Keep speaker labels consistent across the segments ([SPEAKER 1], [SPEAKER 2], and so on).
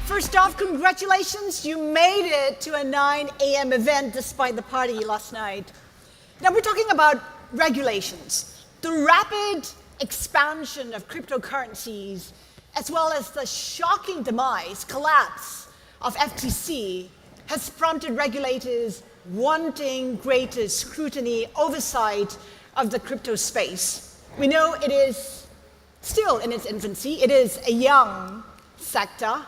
[SPEAKER 1] First off, congratulations. You made it to a 9 a.m. event despite the party last night. Now we're talking about regulations. The rapid expansion of cryptocurrencies, as well as the shocking collapse of FTC, has prompted regulators wanting greater scrutiny, oversight of the crypto space. We know it is still in its infancy. It is a young sector,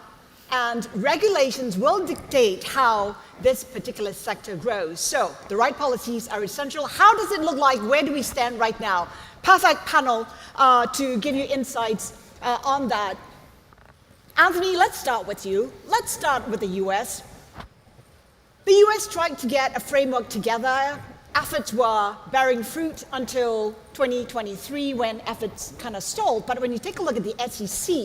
[SPEAKER 1] and regulations will dictate how this particular sector grows. So the right policies are essential. How does it look like? Where do we stand right now? Perfect panel to give you insights on that. Anthony, let's start with you. Let's start with the US. The US tried to get a framework together. Efforts were bearing fruit until 2023 when efforts kind of stalled. But when you take a look at the SEC,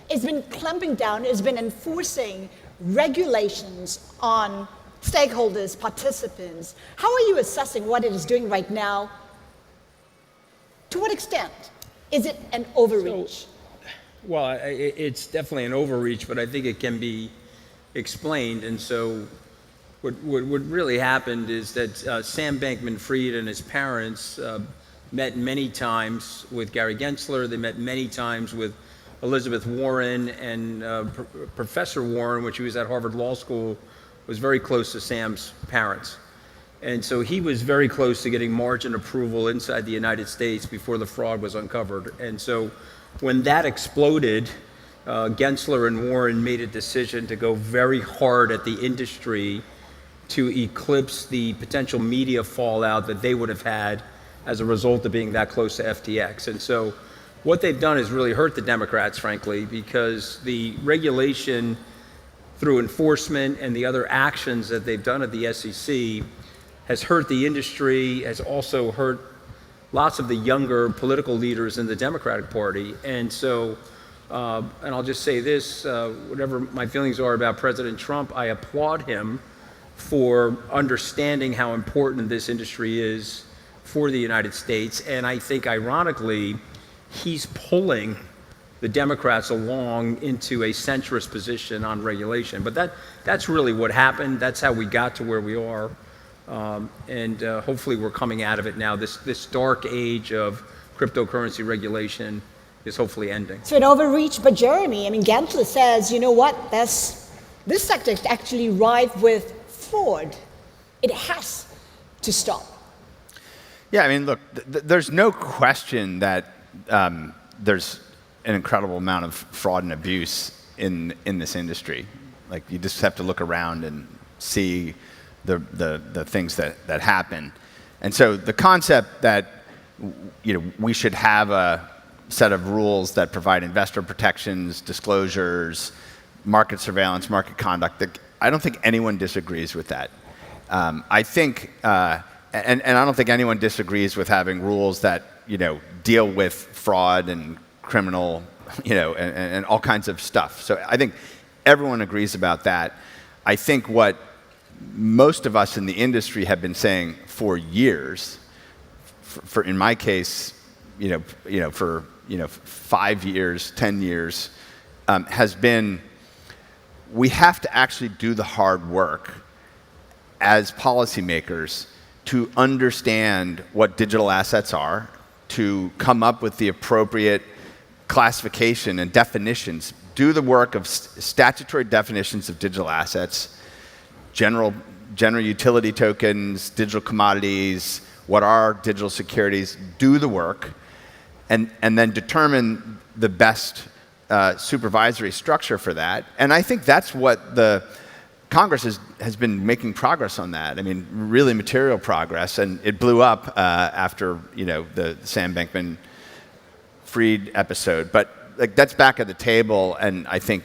[SPEAKER 1] it's been clamping down, it's been enforcing regulations on stakeholders, participants. How are you assessing what it is doing right now? To what extent is it an overreach?
[SPEAKER 2] Well, it's definitely an overreach, but I think it can be explained. And so what really happened is that Sam Bankman-Fried and his parents met many times with Gary Gensler. They met many times with Elizabeth Warren, and Professor Warren, when she was at Harvard Law School, was very close to Sam's parents. And so he was very close to getting margin approval inside the United States before the fraud was uncovered. And so when that exploded, Gensler and Warren made a decision to go very hard at the industry to eclipse the potential media fallout that they would have had as a result of being that close to FTX. And so what they've done is really hurt the Democrats, frankly, because the regulation through enforcement and the other actions that they've done at the SEC has hurt the industry, has also hurt lots of the younger political leaders in the Democratic Party. And so, and I'll just say this, whatever my feelings are about President Trump, I applaud him for understanding how important this industry is for the United States. And I think, ironically, he's pulling the Democrats along into a centrist position on regulation. But that's really what happened. That's how we got to where we are. And hopefully we're coming out of it now. This dark age of cryptocurrency regulation is hopefully ending.
[SPEAKER 1] So an overreach, but Jeremy, I mean, Gensler says, you know what, this sector is actually rife with fraud. It has to stop.
[SPEAKER 3] Yeah, I mean, look, there's no question that there's an incredible amount of fraud and abuse in this industry. Like, you just have to look around and see the things that happen. And so the concept that we should have a set of rules that provide investor protections, disclosures, market surveillance, market conduct, I don't think anyone disagrees with that. I think, and I don't think anyone disagrees with having rules that deal with fraud and criminal, and all kinds of stuff. So I think everyone agrees about that. I think what most of us in the industry have been saying for years, for in my case, for 5 years, 10 years, has been we have to actually do the hard work as policymakers to understand what digital assets are, to come up with the appropriate classification and definitions, do the work of statutory definitions of digital assets, general utility tokens, digital commodities, what are digital securities, do the work, and then determine the best supervisory structure for that. And I think that's what the Congress has been making progress on that. I mean, really material progress, and it blew up after the Sam Bankman-Fried episode. But that's back at the table, and I think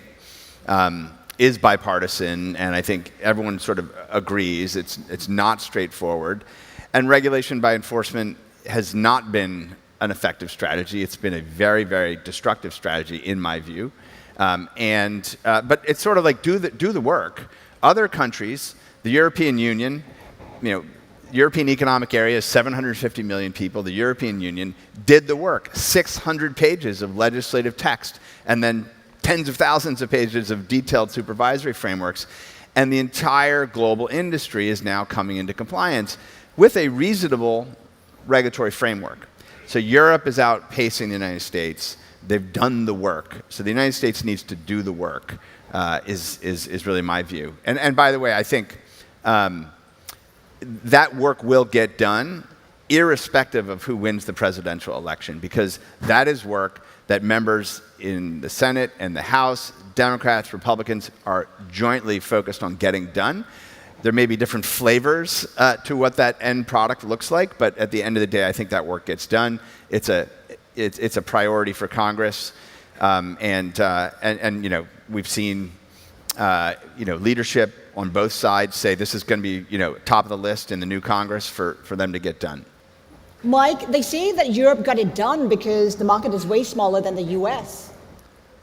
[SPEAKER 3] is bipartisan, and I think everyone sort of agrees it's not straightforward. And regulation by enforcement has not been an effective strategy. It's been a very, very destructive strategy, in my view. But it's sort of like do the work. Other countries, the European Union, European Economic Area is 750 million people. The European Union did the work, 600 pages of legislative text, and then tens of thousands of pages of detailed supervisory frameworks. And the entire global industry is now coming into compliance with a reasonable regulatory framework. So Europe is outpacing the United States. They've done the work. So the United States needs to do the work, is really my view. And by the way, I think that work will get done irrespective of who wins the presidential election, because that is work that members in the Senate and the House, Democrats, Republicans, are jointly focused on getting done. There may be different flavors to what that end product looks like, but at the end of the day, I think that work gets done. It's a priority for Congress, and you know, we've seen you know, leadership on both sides say this is going to be, you know, top of the list in the new Congress for them to get done.
[SPEAKER 1] Mike, they say that Europe got it done because the market is way smaller than the US.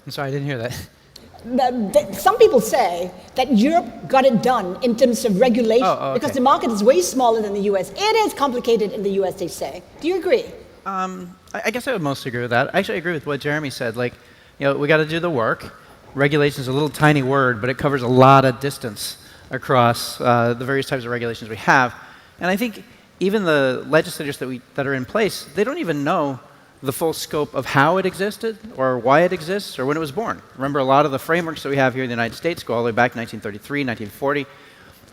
[SPEAKER 4] I'm sorry, I didn't hear that.
[SPEAKER 1] Some people say that Europe got it done in terms of regulation
[SPEAKER 4] okay.
[SPEAKER 1] because the market is way smaller than the US. It is complicated in the US, they say. Do you agree?
[SPEAKER 4] I guess I would mostly agree with that. I actually agree with what Jeremy said. Like, you know, we got to do the work. Regulation is a little tiny word, but it covers a lot of distance across the various types of regulations we have. And I think even the legislators that are in place, they don't even know the full scope of how it existed or why it exists or when it was born. Remember, a lot of the frameworks that we have here in the United States go all the way back to 1933, 1940.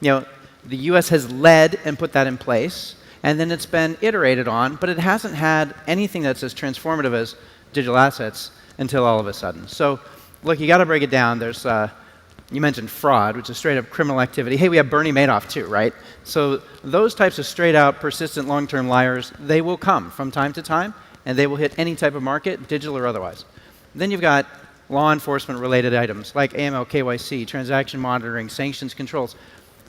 [SPEAKER 4] You know, the US has led and put that in place, and then it's been iterated on, but it hasn't had anything that's as transformative as digital assets until all of a sudden. So, look, you got to break it down. There's, you mentioned fraud, which is straight up criminal activity. Hey, we have Bernie Madoff too, right? So those types of straight out, persistent, long-term liars, they will come from time to time, and they will hit any type of market, digital or otherwise. Then you've got law enforcement related items like AML, KYC, transaction monitoring, sanctions controls.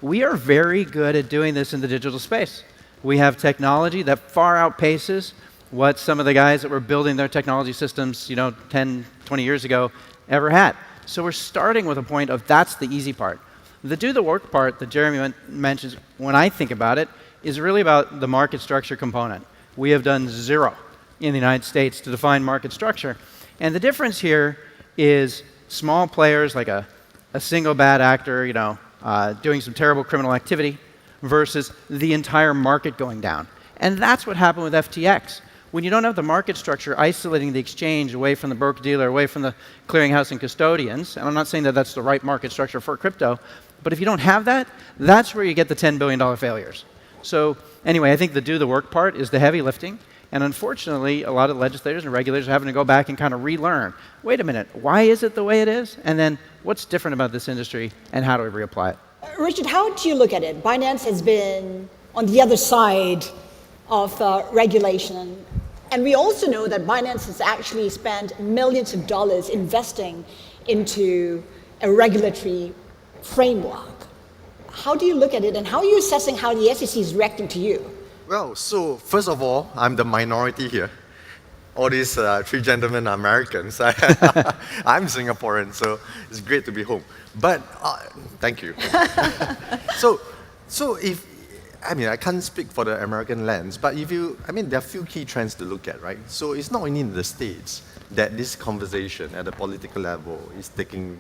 [SPEAKER 4] We are very good at doing this in the digital space. We have technology that far outpaces what some of the guys that were building their technology systems, you know, 10, 20 years ago ever had. So we're starting with a point of that's the easy part. The do the work part that Jeremy mentions, when I think about it, is really about the market structure component. We have done zero in the United States to define market structure. And the difference here is small players like a single bad actor, you know, doing some terrible criminal activity versus the entire market going down. And that's what happened with FTX. When you don't have the market structure isolating the exchange away from the broker-dealer, away from the clearinghouse and custodians, and I'm not saying that that's the right market structure for crypto, but if you don't have that, that's where you get the $10 billion failures. So anyway, I think the do the work part is the heavy lifting, and unfortunately, a lot of legislators and regulators are having to go back and kind of relearn. Wait a minute, why is it the way it is? And then what's different about this industry, and how do we reapply it?
[SPEAKER 1] Richard, how do you look at it? Binance has been on the other side of regulation. And we also know that Binance has actually spent millions of dollars investing into a regulatory framework. How do you look at it, and how are you assessing how the SEC is reacting to you?
[SPEAKER 5] Well, so first of all, I'm the minority here. All these three gentlemen are Americans. I'm Singaporean, so it's great to be home. But thank you. so if I mean, I can't speak for the American lens, but if you, I mean, there are a few key trends to look at, right? So it's not only in the States that this conversation at the political level is taking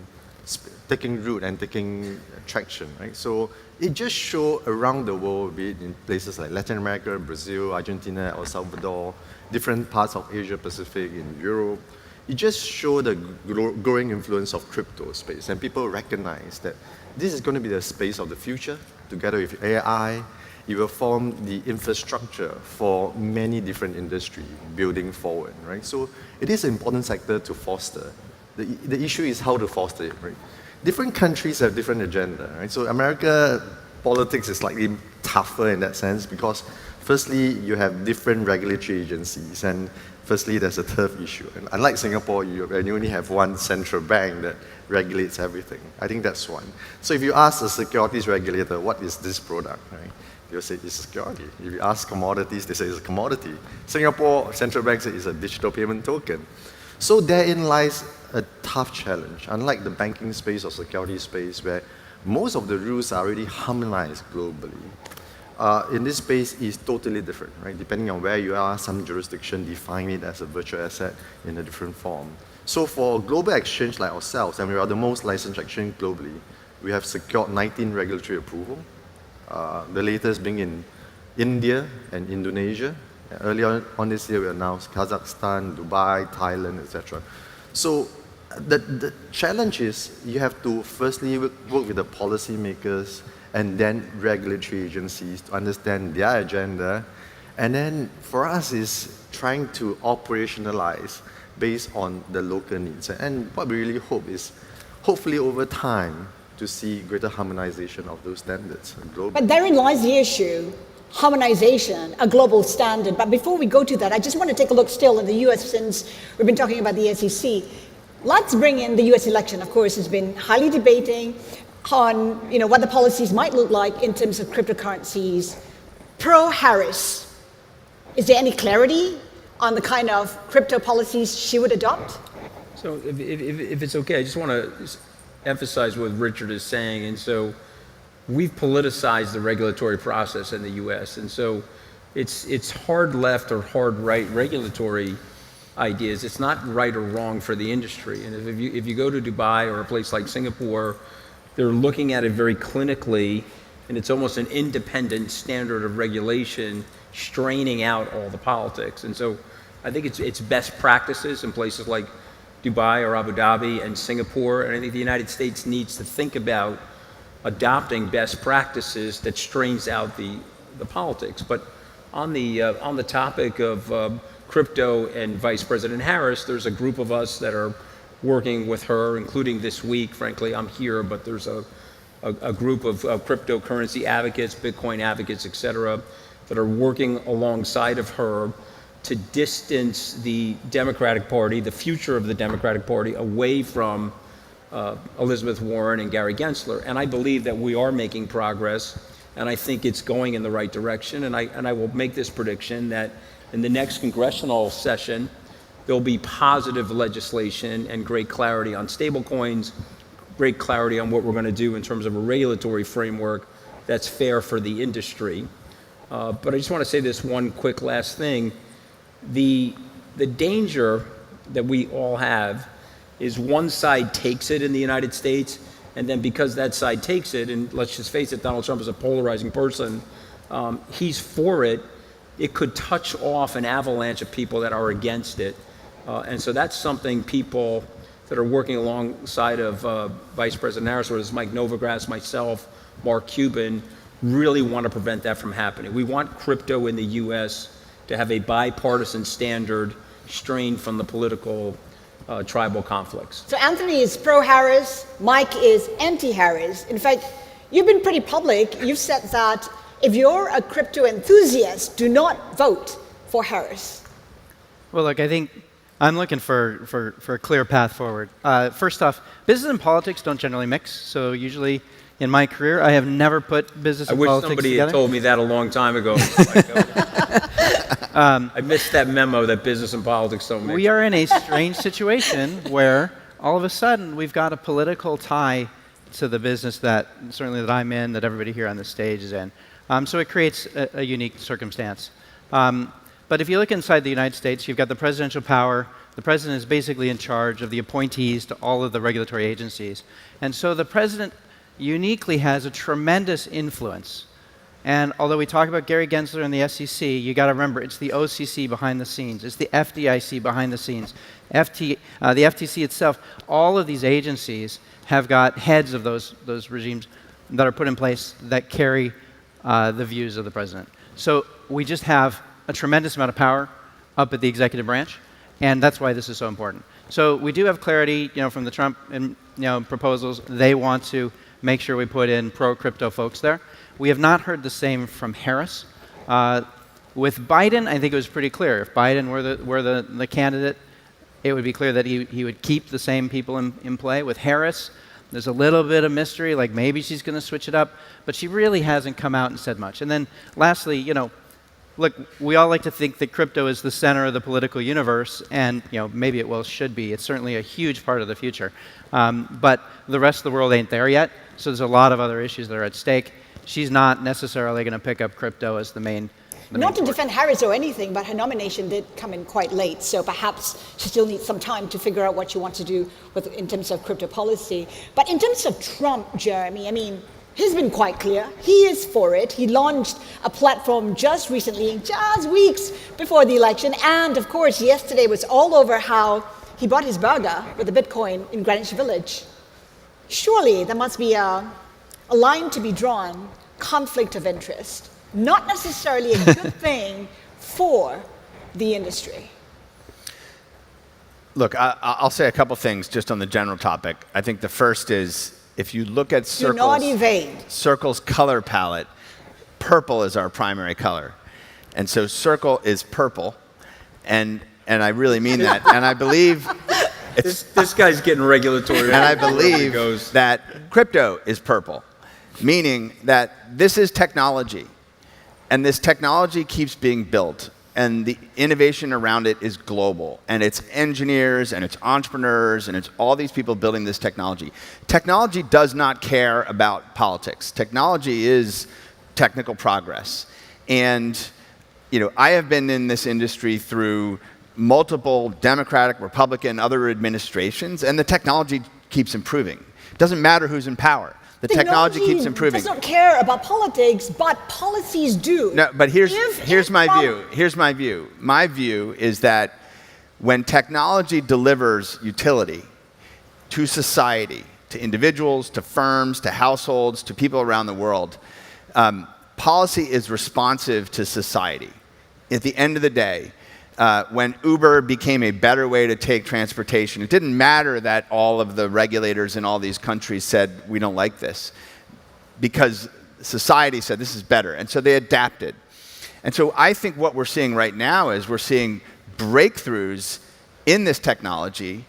[SPEAKER 5] root and taking traction, right? So it just shows around the world, be it in places like Latin America, Brazil, Argentina, El Salvador, different parts of Asia Pacific, in Europe. It just shows the growing influence of crypto space, and people recognize that this is going to be the space of the future, together with AI. It will form the infrastructure for many different industries building forward, right? So it is an important sector to foster. The issue is how to foster it, right? Different countries have different agenda, right? So America politics is slightly tougher in that sense because firstly, you have different regulatory agencies, and firstly, there's a turf issue. And unlike Singapore, you only have one central bank that regulates everything. I think that's one. So if you ask a securities regulator, what is this product, right? They'll say it's security. If you ask commodities, they say it's a commodity. Singapore Central Bank says it's a digital payment token. So therein lies a tough challenge. Unlike the banking space or security space, where most of the rules are already harmonized globally, in this space is totally different, right? Depending on where you are, some jurisdiction define it as a virtual asset in a different form. So for a global exchange like ourselves, and we are the most licensed exchange globally, we have secured 19 regulatory approval, the latest being in India and Indonesia. Earlier on this year, we announced Kazakhstan, Dubai, Thailand, etc. So the challenge is you have to firstly work with the policymakers and then regulatory agencies to understand their agenda. And then for us is trying to operationalize based on the local needs. And what we really hope is, hopefully over time, to see greater harmonization of those standards globally.
[SPEAKER 1] But therein lies the issue, harmonization, a global standard. But before we go to that, I just want to take a look still in the US, since we've been talking about the SEC. Let's bring in the US election. Of course, has been highly debating on what the policies might look like in terms of cryptocurrencies. Pro-Harris, is there any clarity on the kind of crypto policies she would adopt?
[SPEAKER 2] So if it's okay, I just want to emphasize what Richard is saying. And so we've politicized the regulatory process in the US. And so it's hard left or hard right regulatory ideas. It's not right or wrong for the industry. And if you go to Dubai or a place like Singapore, they're looking at it very clinically, and it's almost an independent standard of regulation straining out all the politics. And so I think it's best practices in places like Dubai or Abu Dhabi and Singapore, and I think the United States needs to think about adopting best practices that strains out the politics. But on the topic of crypto and Vice President Harris, there's a group of us that are working with her, including this week. Frankly, I'm here, but there's a group of cryptocurrency advocates, Bitcoin advocates, et cetera, that are working alongside of her to distance the Democratic Party, the future of the Democratic Party, away from Elizabeth Warren and Gary Gensler. And I believe that we are making progress, and I think it's going in the right direction. And I will make this prediction that in the next congressional session, there'll be positive legislation and great clarity on stablecoins, great clarity on what we're going to do in terms of a regulatory framework that's fair for the industry. But I just want to say this one quick last thing. The danger that we all have is one side takes it in the United States, and then because that side takes it, and let's just face it, Donald Trump is a polarizing person, he's for it, it could touch off an avalanche of people that are against it. And so that's something people that are working alongside of Vice President Harris, whether it's Mike Novogratz, myself, Mark Cuban, really want to prevent that from happening. We want crypto in the US to have a bipartisan standard strained from the political tribal conflicts.
[SPEAKER 1] So Anthony is pro-Harris, Mike is anti-Harris. In fact, you've been pretty public. You've said that if you're a crypto enthusiast, do not vote for Harris.
[SPEAKER 4] Well, look, I think I'm looking for a clear path forward. First off, business and politics don't generally mix. So usually in my career, I have never put business and politics together.
[SPEAKER 2] I wish somebody had told me that a long time ago. I missed that memo that business and politics don't mix.
[SPEAKER 4] We are in a strange situation where all of a sudden we've got a political tie to the business that certainly that I'm in, that everybody here on the stage is in. So it creates a unique circumstance. But if you look inside the United States, you've got the presidential power. The president is basically in charge of the appointees to all of the regulatory agencies. And so the president uniquely has a tremendous influence. And although we talk about Gary Gensler and the SEC, you got to remember it's the OCC behind the scenes, it's the FDIC behind the scenes, the FTC itself. All of these agencies have got heads of those regimes that are put in place that carry the views of the president. So we just have a tremendous amount of power up at the executive branch, and that's why this is so important. So we do have clarity, from the Trump proposals. They want to make sure we put in pro-crypto folks there. We have not heard the same from Harris. With Biden, I think it was pretty clear. If Biden were the candidate, it would be clear that he would keep the same people in play. With Harris, there's a little bit of mystery, like maybe she's going to switch it up, but she really hasn't come out and said much. And then lastly, look, we all like to think that crypto is the center of the political universe, and maybe it should be. It's certainly a huge part of the future. But the rest of the world ain't there yet, so there's a lot of other issues that are at stake. she's not necessarily going to pick up crypto as the main.
[SPEAKER 1] Not to defend Harris or anything, but her nomination did come in quite late, so perhaps she still needs some time to figure out what she wants to do in terms of crypto policy. But in terms of Trump, Jeremy, I mean, he's been quite clear. He is for it. He launched a platform just recently, just weeks before the election, and of course, yesterday was all over how he bought his burger with the Bitcoin in Greenwich Village. Surely there must be a line to be drawn, conflict of interest. Not necessarily a good thing for the industry.
[SPEAKER 3] Look, I'll say a couple things just on the general topic. I think the first is, if you look at
[SPEAKER 1] Do not evade.
[SPEAKER 3] Circle's color palette, purple is our primary color. And so Circle is purple, and I really mean that. And I believe
[SPEAKER 2] This guy's getting regulatory.
[SPEAKER 3] and I believe that crypto is purple, meaning that this is technology. And this technology keeps being built, and the innovation around it is global. And it's engineers, and it's entrepreneurs, and it's all these people building this technology. Technology does not care about politics. Technology is technical progress. And I have been in this industry through multiple Democratic, Republican, other administrations, and the technology keeps improving. It doesn't matter who's in power. The technology keeps improving.
[SPEAKER 1] Does not care about politics, but policies do.
[SPEAKER 3] No, but here's my view. Here's my view. My view is that when technology delivers utility to society, to individuals, to firms, to households, to people around the world, policy is responsive to society. At the end of the day, when Uber became a better way to take transportation, it didn't matter that all of the regulators in all these countries said, we don't like this, because society said this is better. And so they adapted. And so I think what we're seeing right now is we're seeing breakthroughs in this technology,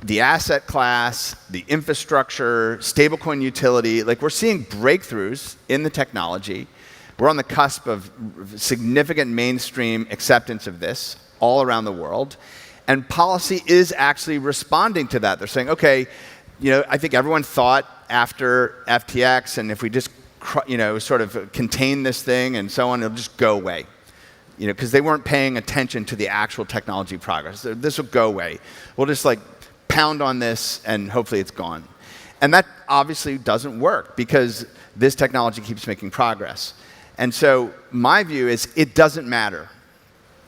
[SPEAKER 3] the asset class, the infrastructure, stablecoin utility. Like, we're seeing breakthroughs in the technology. We're on the cusp of significant mainstream acceptance of this all around the world. And policy is actually responding to that. They're saying, okay, I think everyone thought after FTX, and if we just sort of contain this thing and so on, it'll just go away. Because they weren't paying attention to the actual technology progress. This will go away. We'll just pound on this and hopefully it's gone. And that obviously doesn't work, because this technology keeps making progress. And so my view is, it doesn't matter.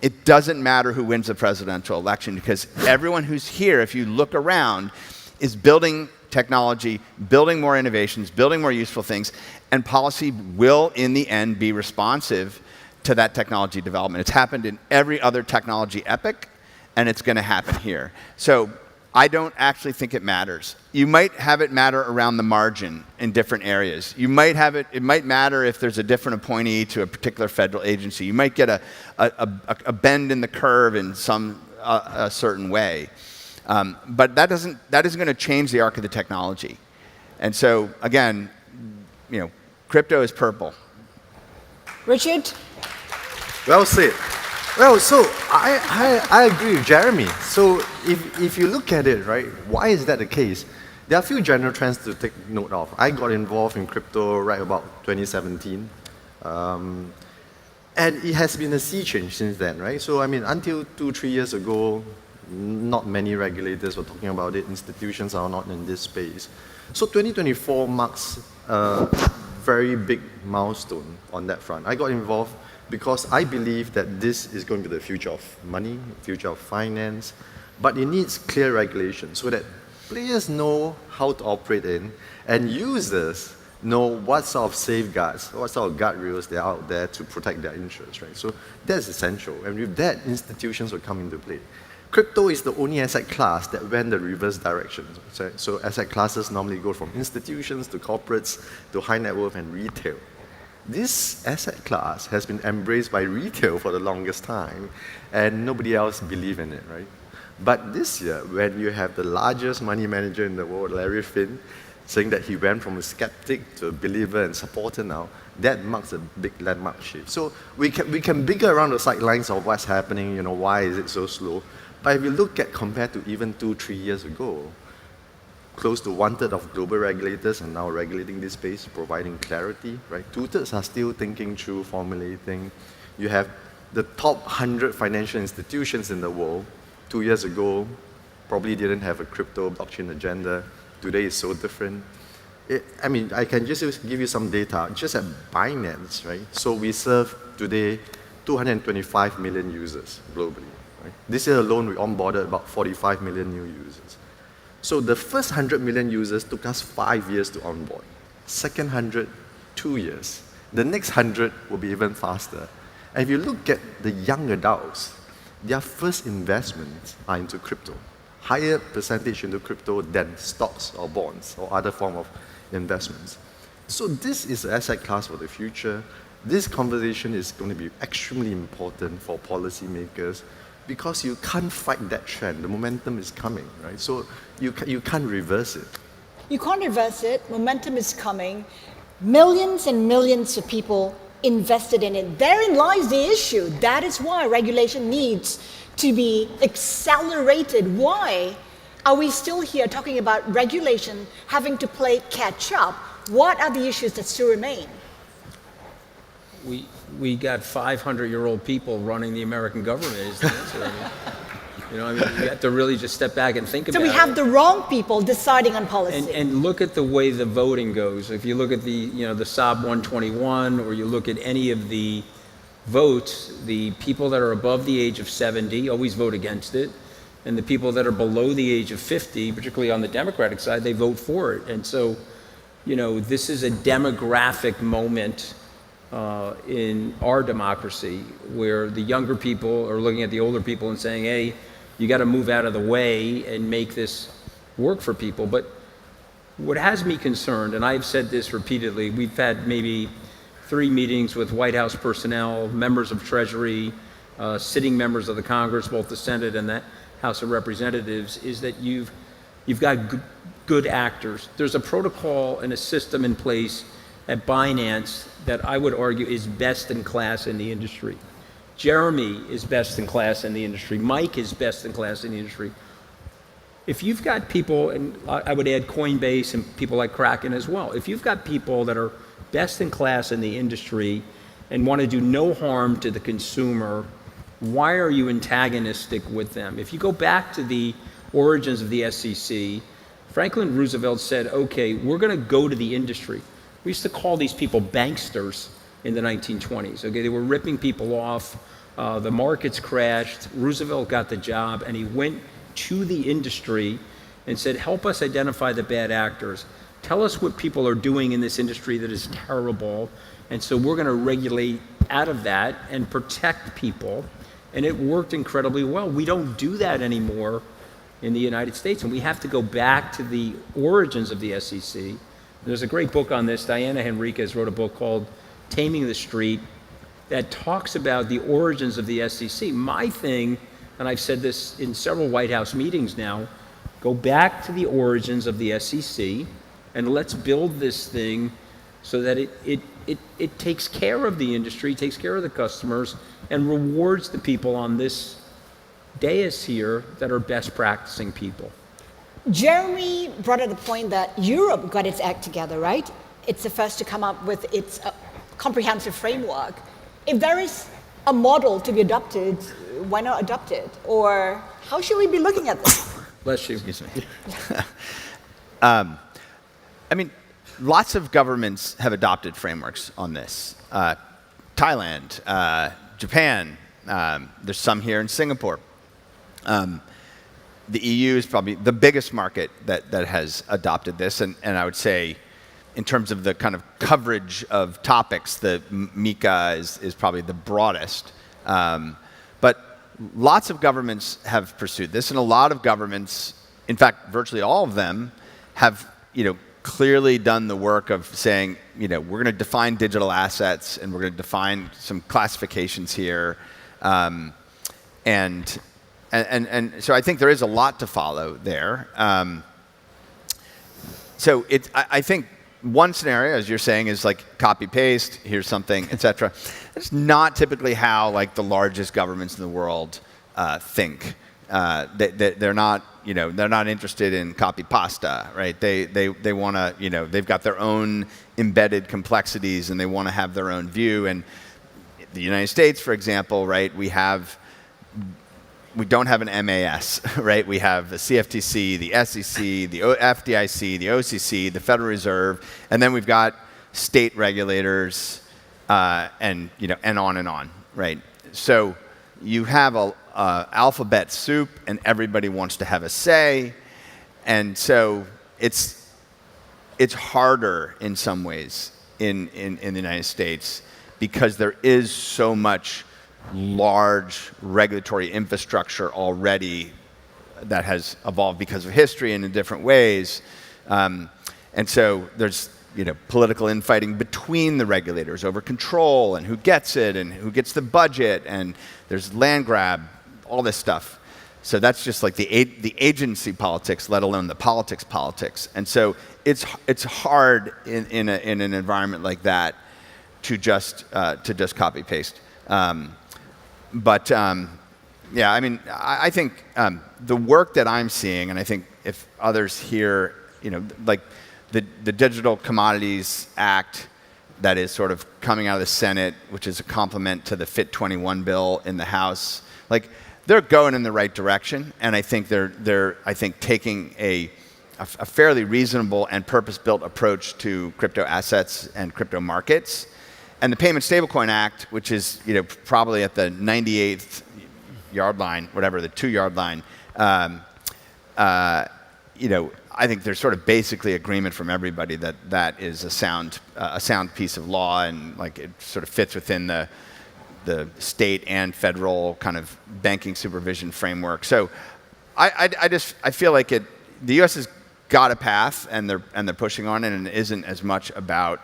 [SPEAKER 3] It doesn't matter who wins the presidential election, because everyone who's here, if you look around, is building technology, building more innovations, building more useful things, and policy will, in the end, be responsive to that technology development. It's happened in every other technology epoch, and it's going to happen here. So I don't actually think it matters. You might have it matter around the margin in different areas. You might have it might matter if there's a different appointee to a particular federal agency. You might get a bend in the curve in some a certain way. But that isn't going to change the arc of the technology. And so, again, crypto is purple.
[SPEAKER 1] Richard?
[SPEAKER 5] Well said. Well, so I agree with Jeremy. So if you look at it, right, why is that the case? There are a few general trends to take note of. I got involved in crypto right about 2017. And it has been a sea change since then, right? So, until 2-3 years ago, not many regulators were talking about it. Institutions are not in this space. So 2024 marks a very big milestone on that front. I got involved because I believe that this is going to be the future of money, future of finance, but it needs clear regulation so that players know how to operate in, and users know what sort of safeguards, what sort of guardrails there are out there to protect their interests, right? So that's essential, and with that, institutions will come into play. Crypto is the only asset class that went the reverse direction. So asset classes normally go from institutions to corporates to high net worth and retail. This asset class has been embraced by retail for the longest time, and nobody else believed in it, right? But this year, when you have the largest money manager in the world, Larry Finn, saying that he went from a skeptic to a believer and supporter now, that marks a big landmark shift. So we can bigger around the sidelines of what's happening, why is it so slow? But if you look at compared to even 2-3 years ago, Close to 1/3 of global regulators are now regulating this space, providing clarity, right? 2/3 are still thinking through, formulating. You have the top 100 financial institutions in the world. 2 years ago, probably didn't have a crypto blockchain agenda. Today is so different. I can just give you some data. Just at Binance, right? So we serve today 225 million users globally. Right? This year alone, we onboarded about 45 million new users. So the first 100 million users took us 5 years to onboard. Second 100, 2 years. The next 100 will be even faster. And if you look at the young adults, their first investments are into crypto. Higher percentage into crypto than stocks or bonds or other form of investments. So this is an asset class for the future. This conversation is going to be extremely important for policymakers because you can't fight that trend. The momentum is coming, right? So you can't reverse it.
[SPEAKER 1] You can't reverse it. Momentum is coming. Millions and millions of people invested in it. Therein lies the issue. That is why regulation needs to be accelerated. Why are we still here talking about regulation having to play catch up? What are the issues that still remain?
[SPEAKER 2] We got 500-year-old people running the American government. Is the answer. You have to really just step back and think about it.
[SPEAKER 1] So we have the wrong people deciding on policy.
[SPEAKER 2] And look at the way the voting goes. If you look at the SOB 121, or you look at any of the votes, the people that are above the age of 70 always vote against it, and the people that are below the age of 50, particularly on the Democratic side, they vote for it. And so, this is a demographic moment in our democracy where the younger people are looking at the older people and saying, hey, you got to move out of the way and make this work for people. But what has me concerned, and I've said this repeatedly, we've had maybe 3 meetings with White House personnel, members of Treasury, sitting members of the Congress, both the Senate and the House of Representatives, is that you've got good actors. There's a protocol and a system in place at Binance that I would argue is best in class in the industry. Jeremy is best in class in the industry. Mike is best in class in the industry. If you've got people, and I would add Coinbase and people like Kraken as well, if you've got people that are best in class in the industry and want to do no harm to the consumer, why are you antagonistic with them? If you go back to the origins of the SEC, Franklin Roosevelt said, okay, we're going to go to the industry. We used to call these people banksters in the 1920s. Okay, they were ripping people off. The markets crashed. Roosevelt got the job, and he went to the industry and said, help us identify the bad actors. Tell us what people are doing in this industry that is terrible. And so we're going to regulate out of that and protect people. And it worked incredibly well. We don't do that anymore in the United States. And we have to go back to the origins of the SEC. There's a great book on this. Diana Henriquez wrote a book called Taming the Street that talks about the origins of the SEC. My thing, and I've said this in several White House meetings now, go back to the origins of the SEC and let's build this thing so that it takes care of the industry, takes care of the customers, and rewards the people on this dais here that are best practicing people.
[SPEAKER 1] Jeremy brought up the point that Europe got its act together, right? It's the first to come up with its comprehensive framework. If there is a model to be adopted, why not adopt it? Or how should we be looking at this?
[SPEAKER 2] Bless you.
[SPEAKER 3] Excuse me. Lots of governments have adopted frameworks on this. Thailand, Japan, there's some here in Singapore. The EU is probably the biggest market that has adopted this, and I would say in terms of the kind of coverage of topics, the MiCA is probably the broadest. But lots of governments have pursued this, and a lot of governments, in fact, virtually all of them, have clearly done the work of saying, we're going to define digital assets, and we're going to define some classifications here, and so I think there is a lot to follow there. So I think one scenario, as you're saying, is like copy paste. Here's something, etc. It's not typically how the largest governments in the world think. They're not, they're not interested in copy pasta, right? They want to, they've got their own embedded complexities and they want to have their own view. And the United States, for example, right, we don't have an MAS, right? We have the CFTC, the SEC, the FDIC, the OCC, the Federal Reserve, and then we've got state regulators, and on and on, right? So you have a alphabet soup, and everybody wants to have a say, and so it's harder in some ways in the United States because there is so much large regulatory infrastructure already that has evolved because of history and in different ways. And so there's political infighting between the regulators over control and who gets it and who gets the budget, and there's land grab, all this stuff. So that's just like the agency politics, let alone the politics. And so it's hard in an environment like that to just copy paste. Yeah, I mean, I think the work that I'm seeing, and I think if others here, like the Digital Commodities Act that is sort of coming out of the Senate, which is a complement to the FIT 21 bill in the House, like they're going in the right direction, and I think they're taking a fairly reasonable and purpose-built approach to crypto assets and crypto markets. And the Payment Stablecoin Act, which is probably at the 98th yard line, whatever, the 2-yard line, I think there's sort of basically agreement from everybody that that is a sound piece of law, and like it sort of fits within the state and federal kind of banking supervision framework. So I feel like the U.S. has got a path, and they're pushing on it, and it isn't as much about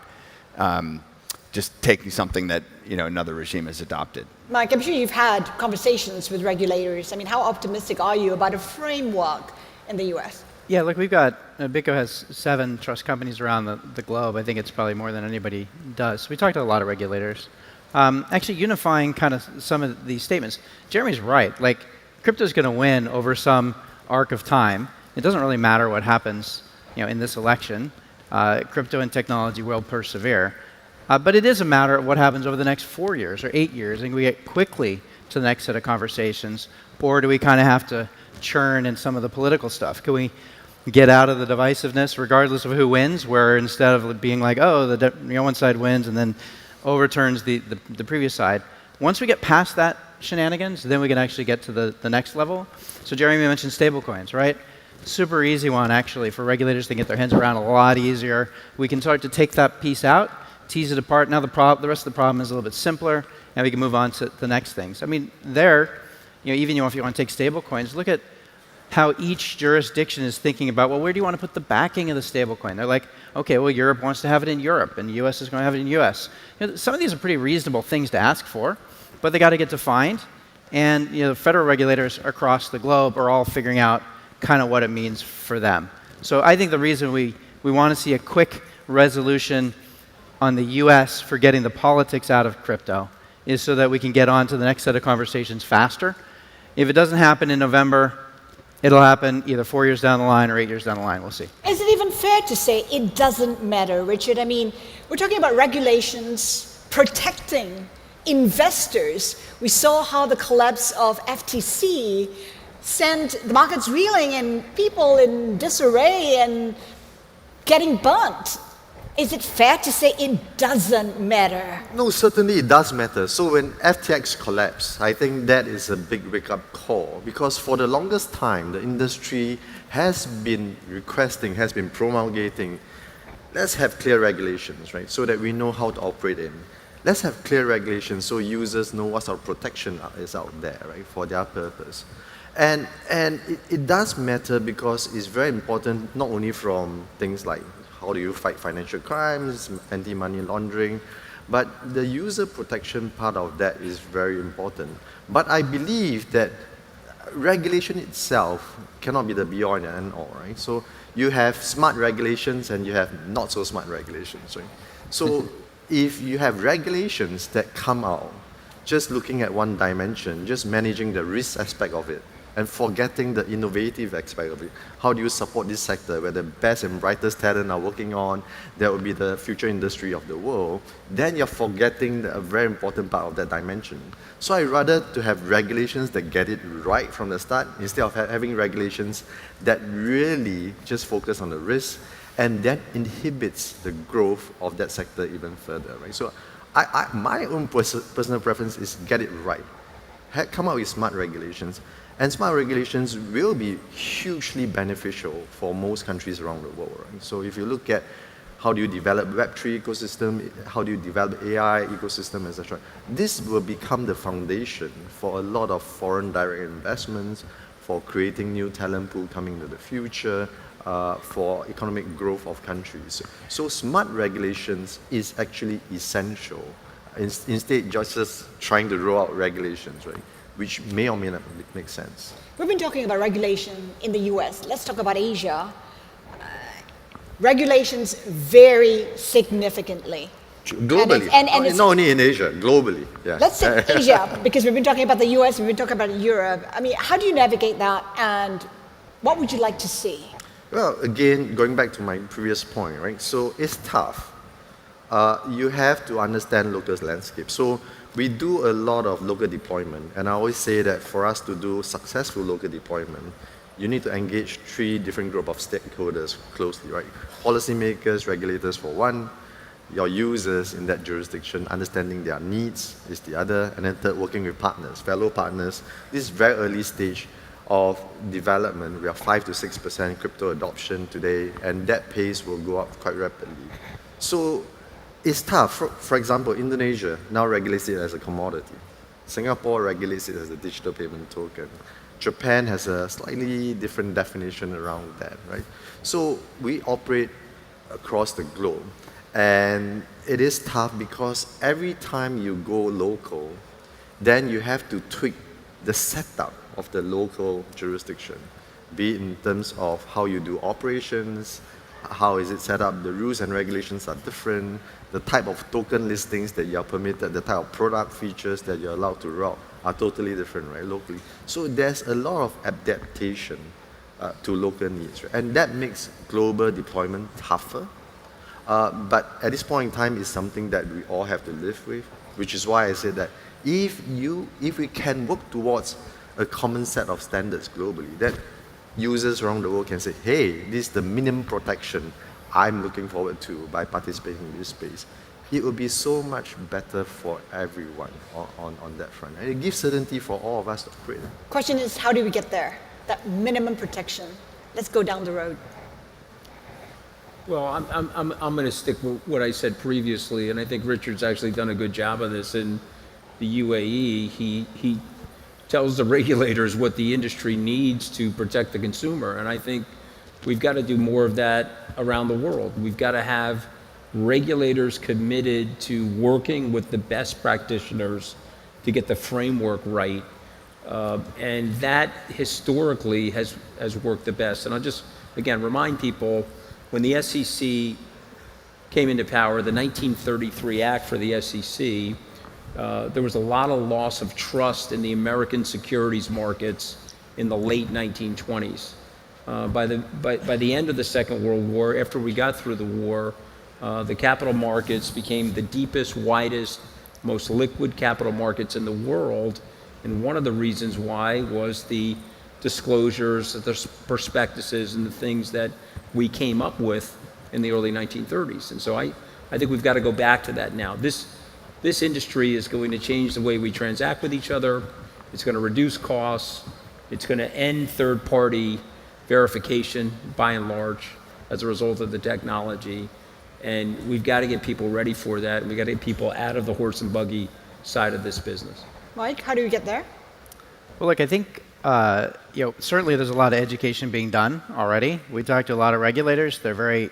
[SPEAKER 3] just taking something that another regime has adopted.
[SPEAKER 1] Mike, I'm sure you've had conversations with regulators. I mean, how optimistic are you about a framework in the U.S.?
[SPEAKER 4] Yeah, look, we've got, BitGo has 7 trust companies around the globe. I think it's probably more than anybody does. So we talked to a lot of regulators. Actually unifying kind of some of these statements. Jeremy's right. Like, crypto's going to win over some arc of time. It doesn't really matter what happens in this election. Crypto and technology will persevere. But it is a matter of what happens over the next 4 years or 8 years. And we get quickly to the next set of conversations, or do we kind of have to churn in some of the political stuff? Can we get out of the divisiveness regardless of who wins, where instead of being like, oh, one side wins and then overturns the previous side? Once we get past that shenanigans, then we can actually get to the next level. So Jeremy mentioned stablecoins, right? Super easy one, actually, for regulators to get their hands around a lot easier. We can start to take that piece out, tease it apart. Now the rest of the problem is a little bit simpler, and we can move on to the next things. I mean, even if you want to take stablecoins, look at how each jurisdiction is thinking about, well, where do you want to put the backing of the stablecoin? They're like, okay, well, Europe wants to have it in Europe, and the U.S. is going to have it in the U.S. Some of these are pretty reasonable things to ask for, but they got to get defined. And the federal regulators across the globe are all figuring out kind of what it means for them. So I think the reason we want to see a quick resolution on the U.S. for getting the politics out of crypto is so that we can get on to the next set of conversations faster. If it doesn't happen in November, it'll happen either 4 years down the line or 8 years down the line. We'll see.
[SPEAKER 1] Is it even fair to say it doesn't matter, Richard? I mean, we're talking about regulations protecting investors. We saw how the collapse of FTC sent the markets reeling and people in disarray and getting burnt. Is it fair to say it doesn't matter?
[SPEAKER 5] No, certainly it does matter. So when FTX collapsed, I think that is a big wake-up call, because for the longest time, the industry has been requesting, has been promulgating, let's have clear regulations, right, so that we know how to operate in. Let's have clear regulations so users know what sort of protection is out there, right, for their purpose. And it does matter because it's very important, not only from things like how do you fight financial crimes, anti-money laundering, but the user protection part of that is very important. But I believe that regulation itself cannot be the be-all and end-all, right? So you have smart regulations and you have not so smart regulations, right? So if you have regulations that come out just looking at one dimension, just managing the risk aspect of it, and forgetting the innovative aspect of it. How do you support this sector where the best and brightest talent are working on, that will be the future industry of the world, then you're forgetting a very important part of that dimension. So I'd rather to have regulations that get it right from the start instead of having regulations that really just focus on the risk and that inhibits the growth of that sector even further, right? So my own personal preference is get it right. Come up with smart regulations. And smart regulations will be hugely beneficial for most countries around the world, right? So if you look at how do you develop Web3 ecosystem, how do you develop AI ecosystem, etc., this will become the foundation for a lot of foreign direct investments, for creating new talent pool coming into the future, for economic growth of countries. So smart regulations is actually essential. Instead, just trying to roll out regulations, right? Which may or may not make sense.
[SPEAKER 1] We've been talking about regulation in the US. Let's talk about Asia. Regulations vary significantly.
[SPEAKER 5] Globally,
[SPEAKER 1] and
[SPEAKER 5] not only in Asia, globally. Yeah.
[SPEAKER 1] Let's say Asia, because we've been talking about the US, we've been talking about Europe. I mean, how do you navigate that, and what would you like to see?
[SPEAKER 5] Well, again, going back to my previous point, right? So it's tough. You have to understand local landscape. So we do a lot of local deployment, and I always say that for us to do successful local deployment, you need to engage 3 different group of stakeholders closely, right? Policymakers, regulators for one, your users in that jurisdiction, understanding their needs is the other, and then third, working with partners, fellow partners. This is very early stage of development. We are 5 to 6% crypto adoption today, and that pace will go up quite rapidly. So it's tough. For example, Indonesia now regulates it as a commodity. Singapore regulates it as a digital payment token. Japan has a slightly different definition around that, right? So we operate across the globe. And it is tough because every time you go local, then you have to tweak the setup of the local jurisdiction, be it in terms of how you do operations, how is it set up, the rules and regulations are different, the type of token listings that you are permitted, the type of product features that you're allowed to route are totally different, right, locally. So there's a lot of adaptation to local needs, right? And that makes global deployment tougher. But at this point in time, it's something that we all have to live with, which is why I said that if we can work towards a common set of standards globally, that users around the world can say, hey, this is the minimum protection I'm looking forward to by participating in this space. It will be so much better for everyone on that front. And it gives certainty for all of us to operate.
[SPEAKER 1] Question is, how do we get there? That minimum protection. Let's go down the road.
[SPEAKER 2] Well, I'm going to stick with what I said previously, and I think Richard's actually done a good job of this in the UAE. He tells the regulators what the industry needs to protect the consumer, and I think we've got to do more of that around the world. We've got to have regulators committed to working with the best practitioners to get the framework right, and that historically has worked the best. And I'll just, again, remind people, when the SEC came into power, the 1933 Act for the SEC, there was a lot of loss of trust in the American securities markets in the late 1920s. By the end of the Second World War, after we got through the war, the capital markets became the deepest, widest, most liquid capital markets in the world. And one of the reasons why was the disclosures, the prospectuses, and the things that we came up with in the early 1930s. And so I think we've got to go back to that now. This industry is going to change the way we transact with each other. It's going to reduce costs. It's going to end third-party verification, by and large, as a result of the technology. And we've got to get people ready for that. And we've got to get people out of the horse and buggy side of this business.
[SPEAKER 1] Mike, how do we get there?
[SPEAKER 4] Well, look, I think certainly there's a lot of education being done already. We talked to a lot of regulators. They're very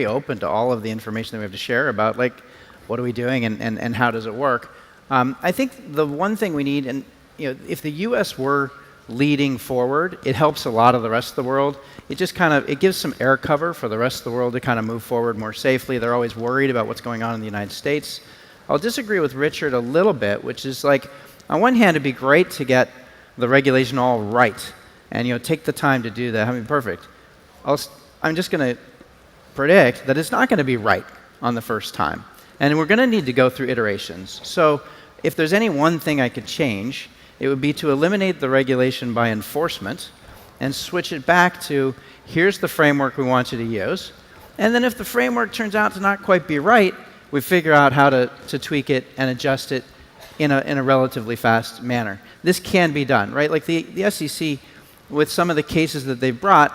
[SPEAKER 4] open to all of the information that we have to share about, like, what are we doing and how does it work. I think the one thing we need, and if the U.S. were leading forward, it helps a lot of the rest of the world. It just it gives some air cover for the rest of the world to kind of move forward more safely. They're always worried about what's going on in the United States. I'll disagree with Richard a little bit, which is like, on one hand, it'd be great to get the regulation all right, and take the time to do that. I mean, perfect. I'm just going to predict that it's not going to be right on the first time. And we're going to need to go through iterations. So if there's any one thing I could change, it would be to eliminate the regulation by enforcement and switch it back to, here's the framework we want you to use. And then if the framework turns out to not quite be right, we figure out how to tweak it and adjust it in a relatively fast manner. This can be done, right? Like the SEC, with some of the cases that they've brought,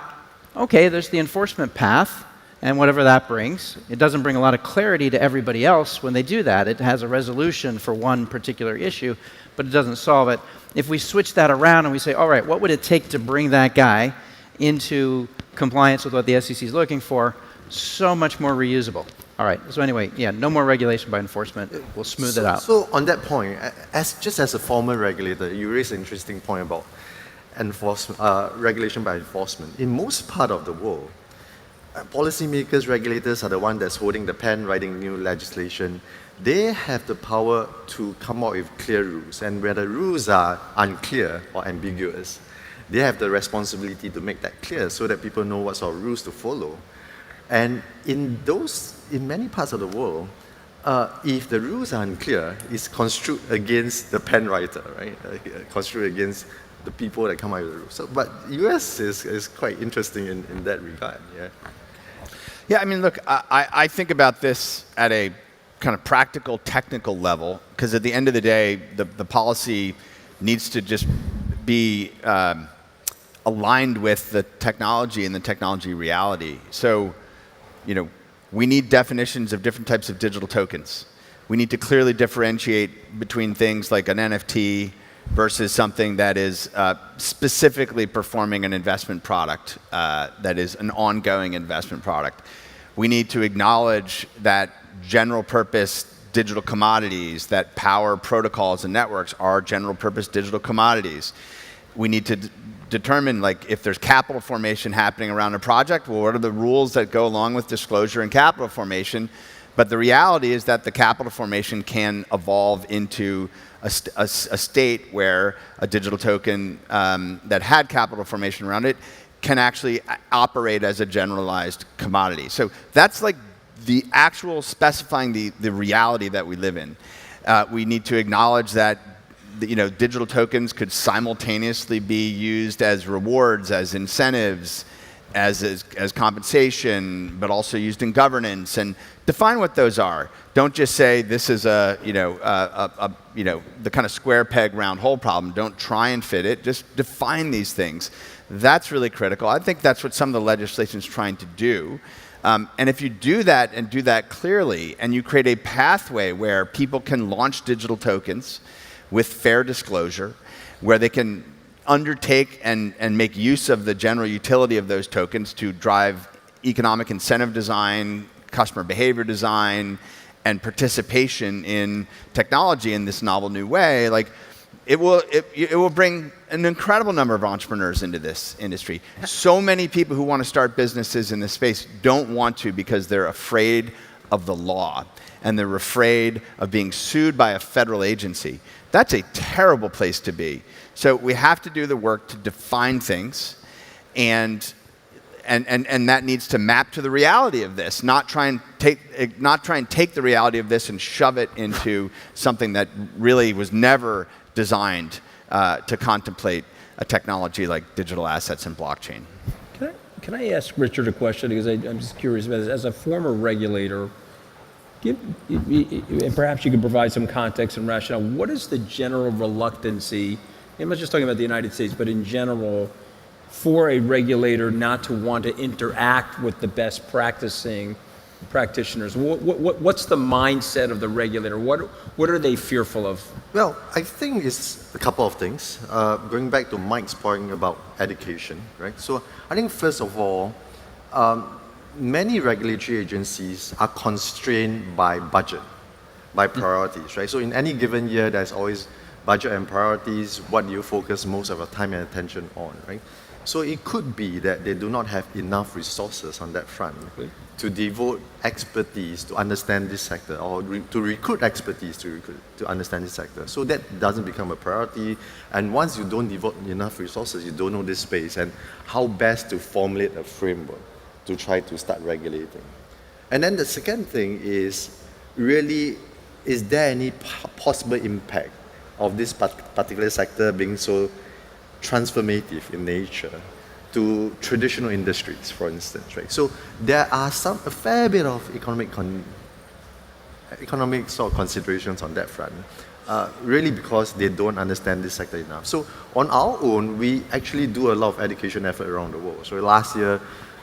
[SPEAKER 4] okay, there's the enforcement path, and whatever that brings. It doesn't bring a lot of clarity to everybody else when they do that. It has a resolution for one particular issue, but it doesn't solve it. If we switch that around and we say, all right, what would it take to bring that guy into compliance with what the SEC is looking for? So much more reusable. All right, so anyway, yeah, no more regulation by enforcement. We'll smooth it out.
[SPEAKER 5] So on that point, just as a former regulator, you raise an interesting point about regulation by enforcement. In most part of the world, policymakers, regulators are the one that's holding the pen, writing new legislation. They have the power to come up with clear rules. And where the rules are unclear or ambiguous, they have the responsibility to make that clear so that people know what sort of rules to follow. And in many parts of the world, if the rules are unclear, it's construed against the pen writer, right? Construed against the people that come up with the rules. So, but US is quite interesting in that regard, yeah.
[SPEAKER 3] Yeah, I mean, look, I think about this at a kind of practical, technical level, because at the end of the day, the policy needs to just be aligned with the technology and the technology reality. So, we need definitions of different types of digital tokens. We need to clearly differentiate between things like an NFT versus something that is specifically performing an investment product that is an ongoing investment product. We need to acknowledge that general purpose digital commodities that power protocols and networks are general purpose digital commodities. We need to determine, like, if there's capital formation happening around a project, well, what are the rules that go along with disclosure and capital formation? But the reality is that the capital formation can evolve into a state where a digital token that had capital formation around it can actually operate as a generalized commodity. So that's like the actual specifying the reality that we live in. We need to acknowledge that digital tokens could simultaneously be used as rewards, as incentives, as compensation, but also used in governance, and define what those are. Don't just say this is the kind of square peg round hole problem. Don't try and fit it. Just define these things. That's really critical. I think that's what some of the legislation is trying to do. And if you do that and do that clearly, and you create a pathway where people can launch digital tokens with fair disclosure, where they can undertake and make use of the general utility of those tokens to drive economic incentive design, customer behavior design, and participation in technology in this novel new way, like it will bring an incredible number of entrepreneurs into this industry. So many people who want to start businesses in this space don't want to because they're afraid of the law and they're afraid of being sued by a federal agency. That's a terrible place to be. So we have to do the work to define things, and that needs to map to the reality of this, not try and take the reality of this and shove it into something that really was never designed to contemplate a technology like digital assets and blockchain.
[SPEAKER 2] Can I ask Richard a question, because I'm just curious about this. As a former regulator, and perhaps you could provide some context and rationale, what is the general reluctancy, I'm not just talking about the United States, but in general, for a regulator not to want to interact with the best practitioners? What's the mindset of the regulator? What are they fearful of?
[SPEAKER 5] Well, I think it's a couple of things. Going back to Mike's point about education, right? So I think first of all, many regulatory agencies are constrained by budget, by priorities, right? So in any given year, there's always budget and priorities. What do you focus most of your time and attention on, right? So it could be that they do not have enough resources on that front to devote expertise to understand this sector, or to recruit expertise to understand this sector. So that doesn't become a priority. And once you don't devote enough resources, you don't know this space and how best to formulate a framework to try to start regulating. And then the second thing is, really, is there any possible impact of this particular sector being so transformative in nature to traditional industries, for instance, right? So there are a fair bit of economic sort of considerations on that front, really because they don't understand this sector enough. So on our own, we actually do a lot of education effort around the world. So last year,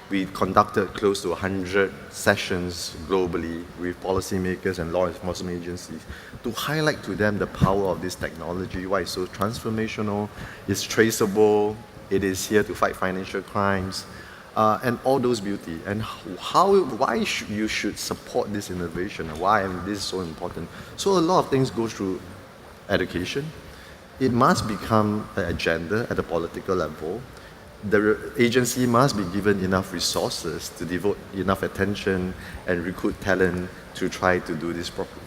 [SPEAKER 5] we conducted close to 100 sessions globally with policymakers and law enforcement agencies to highlight to them the power of this technology, why it's so transformational, it's traceable, it is here to fight financial crimes, and all those beauty, and why you should support this innovation, and why this is so important. So a lot of things go through education. It must become an agenda at the political level. The agency must be given enough resources to devote enough attention and recruit talent to try to do this properly.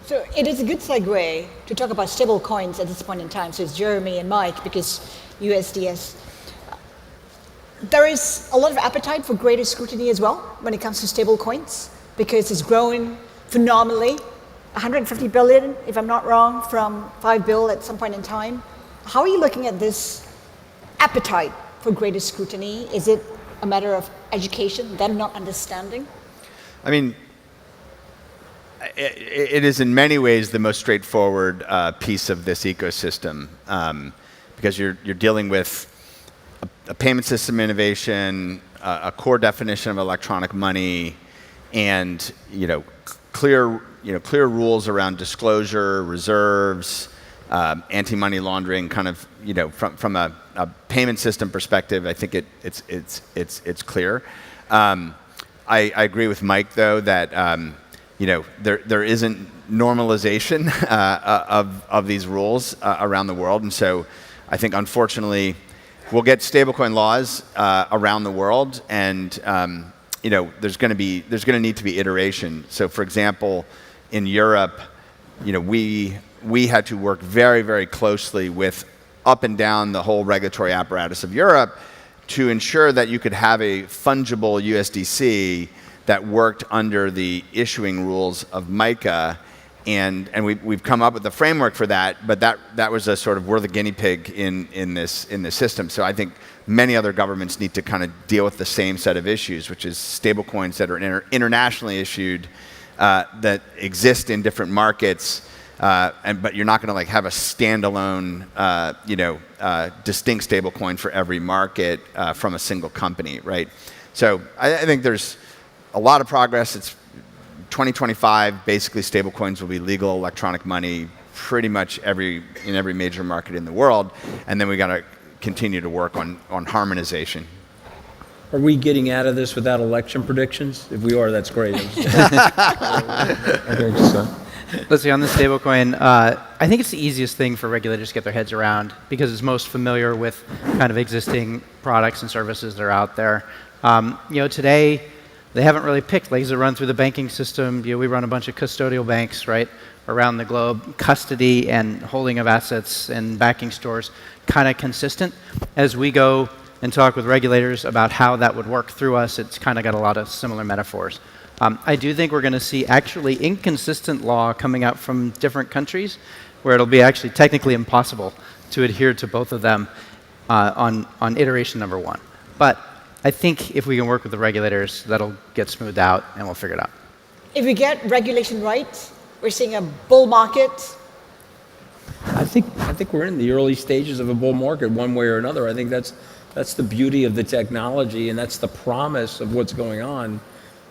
[SPEAKER 1] So it is a good segue to talk about stable coins at this point in time. So it's Jeremy and Mike, because USDS. There is a lot of appetite for greater scrutiny as well when it comes to stable coins, because it's grown phenomenally. 150 billion, if I'm not wrong, from 5 bill at some point in time. How are you looking at this appetite for greater scrutiny? Is it a matter of education, them not understanding?
[SPEAKER 3] I mean, it is in many ways the most straightforward piece of this ecosystem, because you're dealing with a payment system innovation, a core definition of electronic money, and clear rules around disclosure, reserves, anti-money laundering. Kind of from a payment system perspective, I think it's clear. I agree with Mike though that there isn't normalization of these rules around the world, and so I think unfortunately we'll get stablecoin laws around the world, and there's going to need to be iteration. So for example, in Europe, we had to work very, very closely with up and down the whole regulatory apparatus of Europe to ensure that you could have a fungible USDC that worked under the issuing rules of MiCA, and we've come up with a framework for that. But that was a sort of, we're the guinea pig in this system. So I think many other governments need to kind of deal with the same set of issues, which is stablecoins that are internationally issued, that exist in different markets. But you're not going to have a standalone, distinct stablecoin for every market from a single company, right? So I think there's a lot of progress. It's 2025. Basically, stablecoins will be legal electronic money pretty much in every major market in the world, and then we got to continue to work on harmonization.
[SPEAKER 2] Are we getting out of this without election predictions? If we are, that's great. I think so.
[SPEAKER 4] Let's see, on the stablecoin, I think it's the easiest thing for regulators to get their heads around because it's most familiar with kind of existing products and services that are out there. Today, they haven't really picked legs that run through the banking system. We run a bunch of custodial banks, right, around the globe. Custody and holding of assets and backing stores, kind of consistent. As we go and talk with regulators about how that would work through us, it's kind of got a lot of similar metaphors. I do think we're going to see actually inconsistent law coming out from different countries where it'll be actually technically impossible to adhere to both of them on iteration number one. But I think if we can work with the regulators, that'll get smoothed out and we'll figure it out.
[SPEAKER 1] If we get regulation right, we're seeing a bull market.
[SPEAKER 2] I think we're in the early stages of a bull market one way or another. I think that's the beauty of the technology, and that's the promise of what's going on.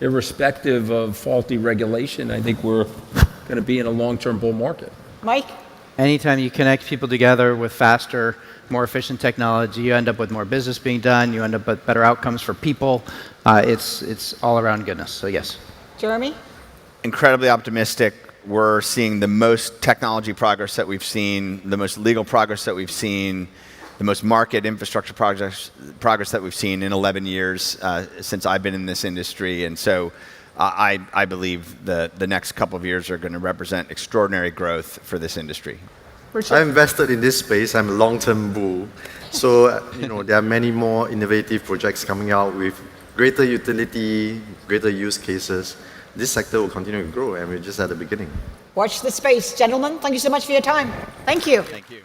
[SPEAKER 2] Irrespective of faulty regulation, I think we're going to be in a long-term bull market.
[SPEAKER 1] Mike?
[SPEAKER 4] Anytime you connect people together with faster, more efficient technology, you end up with more business being done, you end up with better outcomes for people. It's all around goodness, so yes.
[SPEAKER 1] Jeremy?
[SPEAKER 3] Incredibly optimistic. We're seeing the most technology progress that we've seen, the most legal progress that we've seen. the most market infrastructure progress that we've seen in 11 years since I've been in this industry. And so I believe the next couple of years are going to represent extraordinary growth for this industry.
[SPEAKER 5] I invested in this space. I'm a long-term bull. So, there are many more innovative projects coming out with greater utility, greater use cases. This sector will continue to grow, and we're just at the beginning.
[SPEAKER 1] Watch the space. Gentlemen, thank you so much for your time. Thank you.
[SPEAKER 3] Thank you.